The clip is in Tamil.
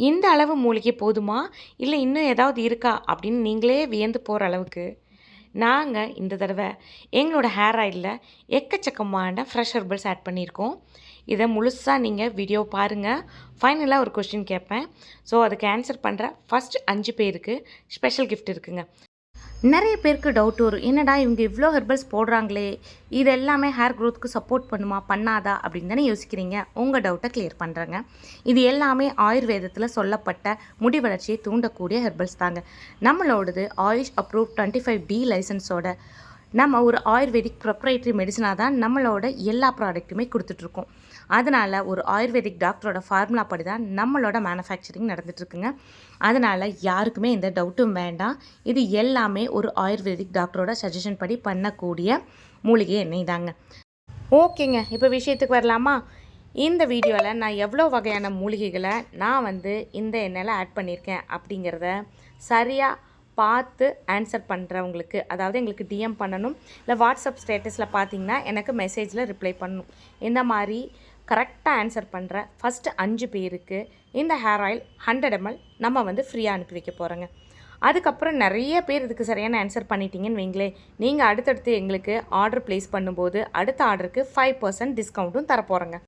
இந்த அளவு மூலிகை போதுமா இல்லை இன்னும் ஏதாவது இருக்கா அப்படின்னு நீங்களே வியந்து போகிற அளவுக்கு நாங்கள் இந்த தடவை எங்களோட ஹேர் ஆயிலில் எக்கச்சக்கமான ஃப்ரெஷ் ஹெர்பல்ஸ் ஆட் பண்ணியிருக்கோம். இதை முழுசாக நீங்கள் வீடியோ பாருங்கள். ஃபைனலாக ஒரு கொஸ்டின் கேட்பேன். ஸோ அதுக்கு ஆன்சர் பண்ணுற ஃபஸ்ட் 5 பேருக்கு ஸ்பெஷல் கிஃப்ட் இருக்குங்க. நிறைய பேருக்கு டவுட் வரும், என்னடா இவங்க இவ்வளோ ஹெர்பல்ஸ் போடுறாங்களே, இது எல்லாமே ஹேர் க்ரோத்துக்கு சப்போர்ட் பண்ணுமா பண்ணாதா அப்படின்னு தானே யோசிக்கிறீங்க. உங்கள் டவுட்டை கிளியர் பண்ணுறேங்க. இது எல்லாமே ஆயுர்வேதத்தில் சொல்லப்பட்ட முடி வளர்ச்சியை தூண்டக்கூடிய ஹெர்பல்ஸ் தாங்க. நம்மளோடது ஆயுஷ் அப்ரூவ் 25D லைசன்ஸோட நம்ம ஒரு ஆயுர்வேதிக் ப்ரொப்ரைட்டரி மெடிசனாக தான் நம்மளோட எல்லா ப்ராடக்ட்டுமே கொடுத்துட்ருக்கோம். அதனால் ஒரு ஆயுர்வேதிக் டாக்டரோட ஃபார்முலா படி தான் நம்மளோட மேனுஃபேக்சரிங் நடந்துகிட்ருக்குங்க. அதனால் யாருக்குமே எந்த டவுட்டும் வேண்டாம். இது எல்லாமே ஒரு ஆயுர்வேதிக் டாக்டரோட சஜஷன் படி பண்ணக்கூடிய மூலிகை எண்ணெய் தாங்க. ஓகேங்க, இப்போ விஷயத்துக்கு வரலாமா? இந்த வீடியோவில் நான் எவ்வளோ வகையான மூலிகைகளை நான் இந்த எண்ணெயில் ஆட் பண்ணியிருக்கேன் அப்படிங்கிறத சரியாக பார்த்து ஆன்சர் பண்ணுறவங்களுக்கு, அதாவது எங்களுக்கு டிஎம் பண்ணணும், இல்லை வாட்ஸ்அப் ஸ்டேட்டஸில் பார்த்தீங்கன்னா எனக்கு மெசேஜில் ரிப்ளை பண்ணணும். இந்த மாதிரி கரெக்டாக ஆன்சர் பண்ணுற ஃபஸ்ட்டு 5 பேருக்கு இந்த ஹேர் ஆயில் 100 ml நம்ம ஃப்ரீயாக அனுப்பி வைக்க போகிறோங்க. அதுக்கப்புறம் நிறைய பேர் இதுக்கு சரியான ஆன்சர் பண்ணிட்டீங்கன்னு வைங்களேன், நீங்கள் அடுத்தடுத்து எங்களுக்கு ஆர்டர் ப்ளேஸ் பண்ணும்போது அடுத்த ஆர்டருக்கு 5% டிஸ்கவுண்ட்டும் தரப்போகிறோங்க.